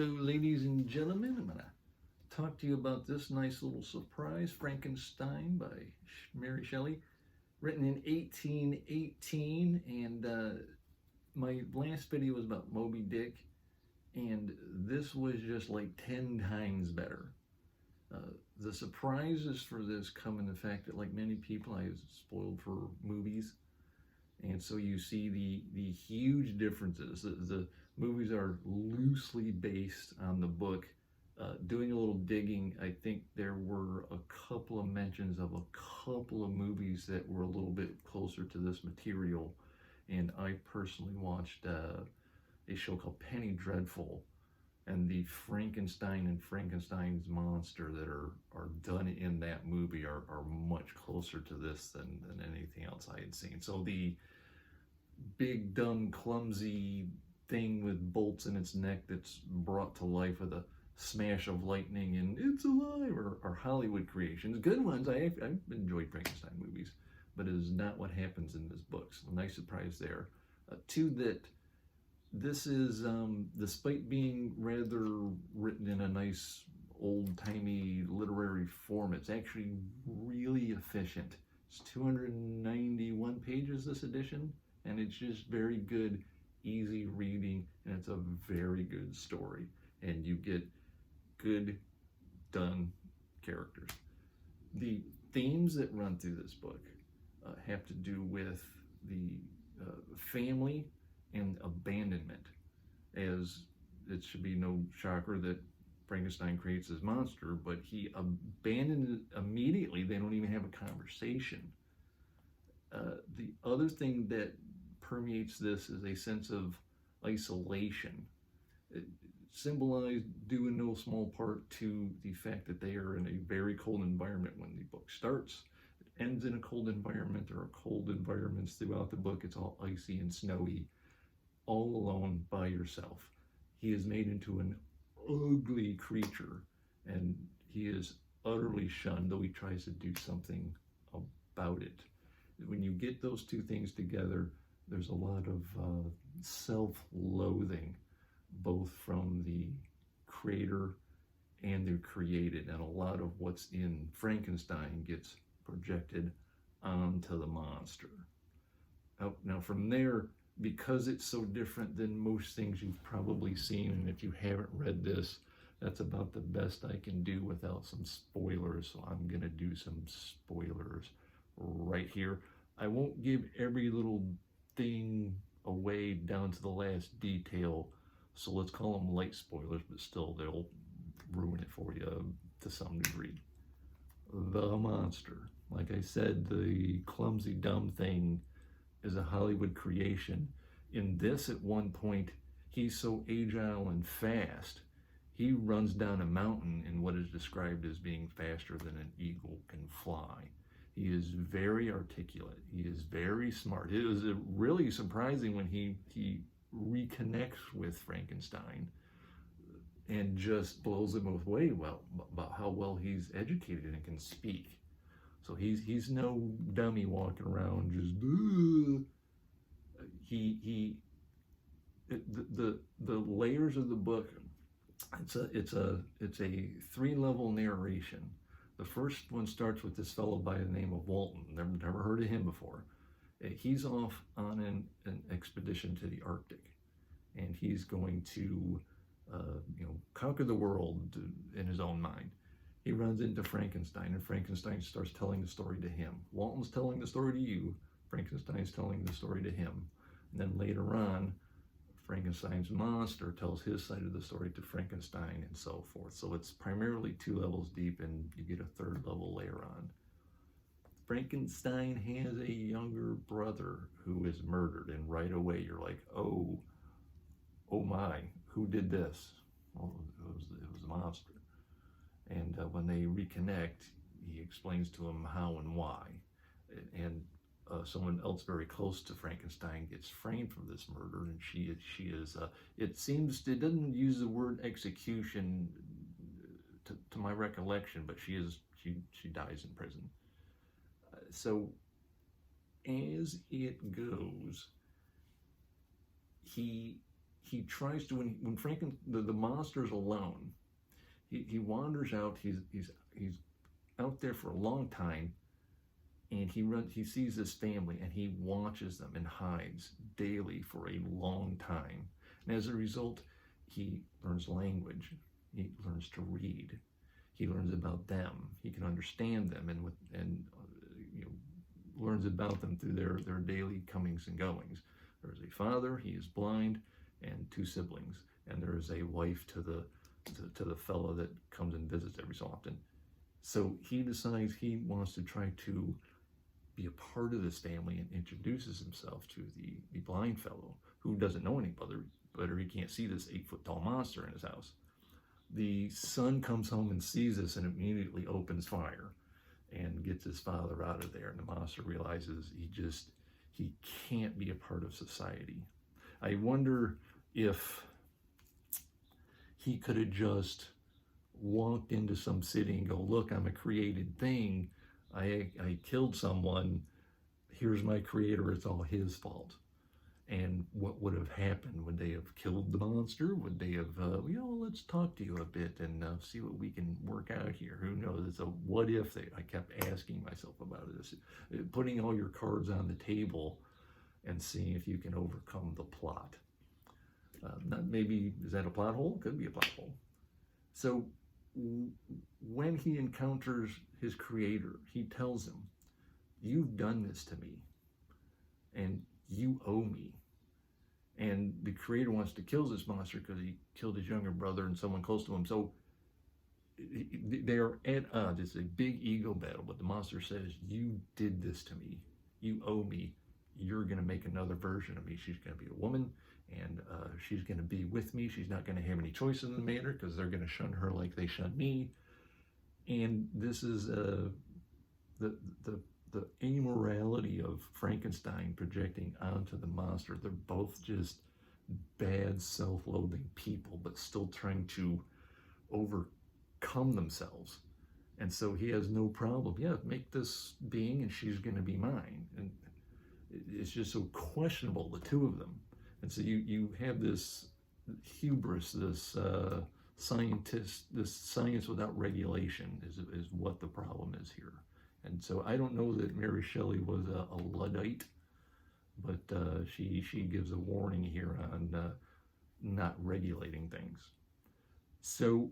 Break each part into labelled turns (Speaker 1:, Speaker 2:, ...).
Speaker 1: Hello, ladies and gentlemen. I'm going to talk to you about this nice little surprise, Frankenstein by Mary Shelley, written in 1818. And my last video was about Moby Dick, and this was just like 10 times better. The surprises for this come in the fact that, like many people, I was spoiled for movies. And so you see the huge differences. The movies are loosely based on the book. Doing a little digging, I think there were a couple of mentions of a couple of movies that were a little bit closer to this material. And I personally watched a show called Penny Dreadful, and the Frankenstein and Frankenstein's monster that are done in that movie are much closer to this than anything else I had seen. So the big, dumb, clumsy thing with bolts in its neck that's brought to life with a smash of lightning and it's alive are Hollywood creations. Good ones. I've enjoyed Frankenstein movies, but it is not what happens in this book. So nice surprise there. Two, that this is, despite being rather written in a nice old-timey literary form, it's actually really efficient. It's 291 pages this edition, and it's just very good, easy reading, and it's a very good story. And you get good, done characters. The themes that run through this book have to do with the family and abandonment, as it should be no shocker that Frankenstein creates his monster, but he abandoned it immediately. They don't even have a conversation. The other thing that permeates this is a sense of isolation. It symbolized due in no small part to the fact that they are in a very cold environment when the book starts. It ends in a cold environment. There are cold environments throughout the book. It's all icy and snowy, all alone by yourself. He is made into an ugly creature, and he is utterly shunned, though he tries to do something about it. When you get those two things together, there's a lot of self-loathing, both from the creator and the created, and a lot of what's in Frankenstein gets projected onto the monster. Now from there, because it's so different than most things you've probably seen, and if you haven't read this, that's about the best I can do without some spoilers, so I'm gonna do some spoilers right here. I won't give every little thing away down to the last detail, so let's call them light spoilers, but still they'll ruin it for you to some degree. The monster, like I said, the clumsy dumb thing is a Hollywood creation. In this, at one point, he's so agile and fast, he runs down a mountain in what is described as being faster than an eagle can fly. He is very articulate. He is very smart. It was really surprising when he reconnects with Frankenstein and just blows him away about how well he's educated and can speak. So he's no dummy walking around just the layers of the book. It's a 3-level narration. The first one starts with this fellow by the name of Walton. Never heard of him before. He's off on an expedition to the Arctic, and he's going to conquer the world in his own mind. He runs into Frankenstein, and Frankenstein starts telling the story to him. Walton's telling the story to you. Frankenstein's telling the story to him. And then later on, Frankenstein's monster tells his side of the story to Frankenstein, and so forth. So it's primarily 2 levels deep, and you get a 3rd level later on. Frankenstein has a younger brother who is murdered, and right away you're like, oh my, who did this? Well, it was the monster. And when they reconnect, he explains to him how and why. And someone else very close to Frankenstein gets framed for this murder, and she is it doesn't use the word execution to my recollection, but she dies in prison. So as it goes, he he tries to, when the monster's alone, he wanders out. He's out there for a long time, and he sees this family, and he watches them and hides daily for a long time. And as a result, he learns language. He learns to read. He learns about them. He can understand them, and learns about them through their daily comings and goings. There is a father. He is blind, and 2 siblings, and there is a wife to the fellow that comes and visits every so often. So he decides he wants to try to be a part of this family, and introduces himself to the blind fellow, who doesn't know any better. He can't see this 8-foot-tall monster in his house. The son comes home and sees this, and immediately opens fire and gets his father out of there. And the monster realizes he can't be a part of society. I wonder if he could have just walked into some city and go, look, I'm a created thing. I killed someone. Here's my creator. It's all his fault. And what would have happened? Would they have killed the monster? Would they have, let's talk to you a bit and see what we can work out here? Who knows? It's a what if. I kept asking myself about this. Putting all your cards on the table and seeing if you can overcome the plot. Maybe, is that a plot hole? Could be a plot hole. So when he encounters his creator, he tells him, you've done this to me, and you owe me. And the creator wants to kill this monster because he killed his younger brother and someone close to him. So they are at odds. It's a big ego battle, but the monster says, you did this to me. You owe me. You're going to make another version of me. She's going to be a woman, and she's going to be with me. She's not going to have any choice in the matter because they're going to shun her like they shun me. And this is the amorality of Frankenstein projecting onto the monster. They're both just bad, self-loathing people, but still trying to overcome themselves. And so he has no problem. Yeah, make this being, and she's going to be mine. And it's just so questionable, the two of them. And so you have this hubris, this science without regulation is what the problem is here. And so I don't know that Mary Shelley was a Luddite, but she gives a warning here on not regulating things. So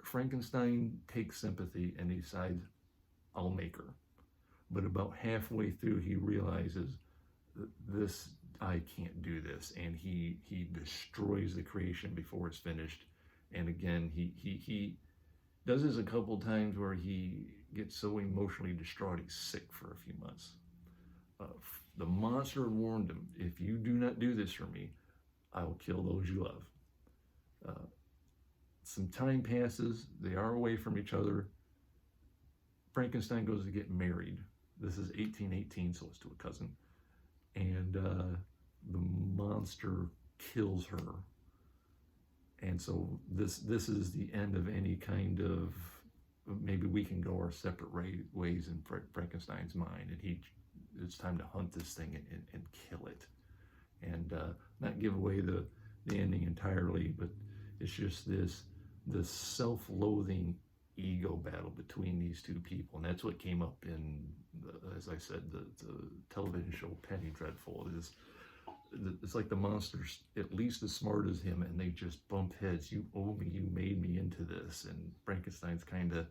Speaker 1: Frankenstein takes sympathy and he decides, I'll make her. But about halfway through, he realizes this, I can't do this, and he destroys the creation before it's finished. And again, he does this a couple times where he gets so emotionally distraught he's sick for a few months. The monster warned him, if you do not do this for me, I will kill those you love. Some time passes, they are away from each other. Frankenstein goes to get married. This is 1818, so it's to a cousin. And the monster kills her. And so this is the end of any kind of, maybe we can go our separate ways in Frankenstein's mind, and it's time to hunt this thing and kill it, and not give away the ending entirely, but it's just this self-loathing ego battle between these two people. And that's what came up in, as I said, the television show Penny Dreadful. It's like the monster's at least as smart as him, and they just bump heads. You owe me, you made me into this. And Frankenstein's kind of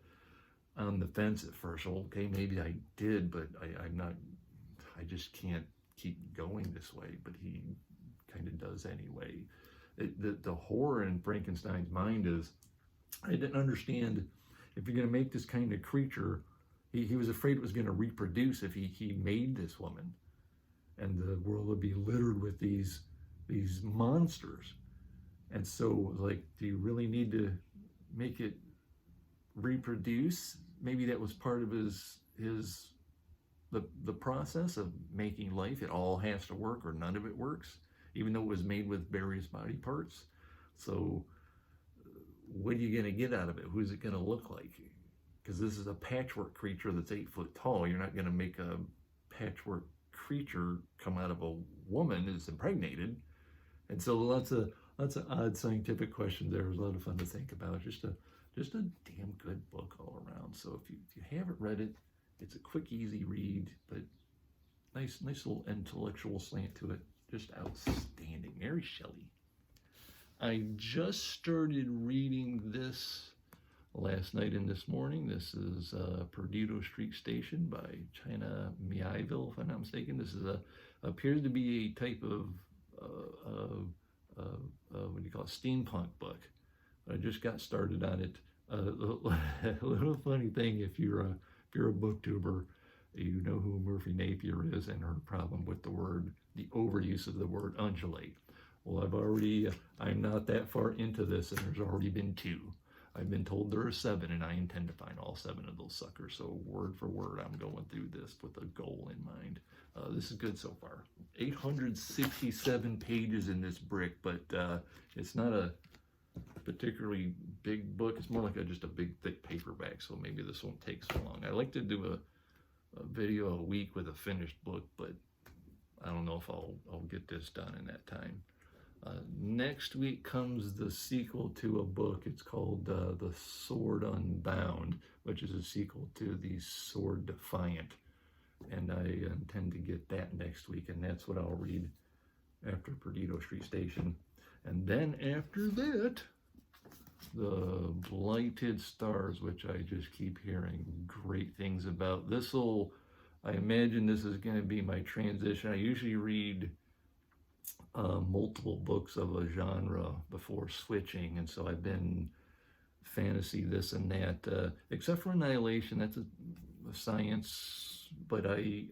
Speaker 1: on the fence at first. Well, okay, maybe I did, but I just can't keep going this way. But he kind of does anyway. The horror in Frankenstein's mind is, I didn't understand, if you're going to make this kind of creature, he was afraid it was going to reproduce if he made this woman. And the world would be littered with these monsters. And so, like, do you really need to make it reproduce? Maybe that was part of the process of making life. It all has to work or none of it works, even though it was made with various body parts. So what are you going to get out of it? Who's it going to look like? Because this is a patchwork creature that's 8 foot tall. You're not going to make a patchwork creature come out of a woman that's impregnated. And so lots of odd scientific questions there. It was a lot of fun to think about. Just a damn good book all around. So if you haven't read it, it's a quick, easy read, but nice little intellectual slant to it. Just outstanding. Mary Shelley. I just started reading this last night and this morning. This is Perdido Street Station by China Mieville, if I'm not mistaken. This is appears to be a type of what do you call it, steampunk book. I just got started on it. A little funny thing, if you're a booktuber, you know who Murphy Napier is and her problem with the overuse of the word undulate. Well, I'm not that far into this, and there's already been 2. I've been told there are 7, and I intend to find all 7 of those suckers. So word for word, I'm going through this with a goal in mind. This is good so far. 867 pages in this brick, but it's not a particularly big book. It's more like just a big, thick paperback, so maybe this won't take so long. I like to do a video a week with a finished book, but I don't know if I'll get this done in that time. Next week comes the sequel to a book. It's called The Sword Unbound, which is a sequel to The Sword Defiant. And I intend to get that next week, and that's what I'll read after Perdido Street Station. And then after that, The Blighted Stars, which I just keep hearing great things about. I imagine this is going to be my transition. I usually read multiple books of a genre before switching, and so I've been fantasy, this and that, except for Annihilation. That's a science, but I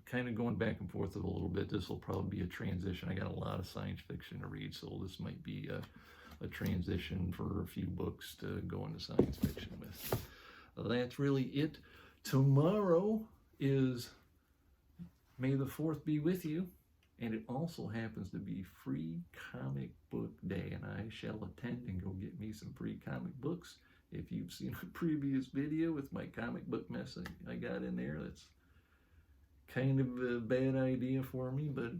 Speaker 1: kind of going back and forth a little bit. This will probably be a transition. I got a lot of science fiction to read, so this might be a transition for a few books to go into science fiction with. That's really it. Tomorrow is May the 4th be with you, and it also happens to be Free Comic Book Day, and I shall attend and go get me some free comic books. If you've seen a previous video with my comic book mess I got in there, that's kind of a bad idea for me, but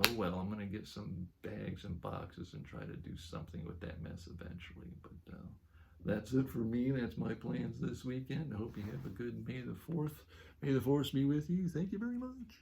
Speaker 1: oh well, I'm going to get some bags and boxes and try to do something with that mess eventually. But that's it for me. That's my plans this weekend. I hope you have a good May the 4th. May the 4th be with you. Thank you very much.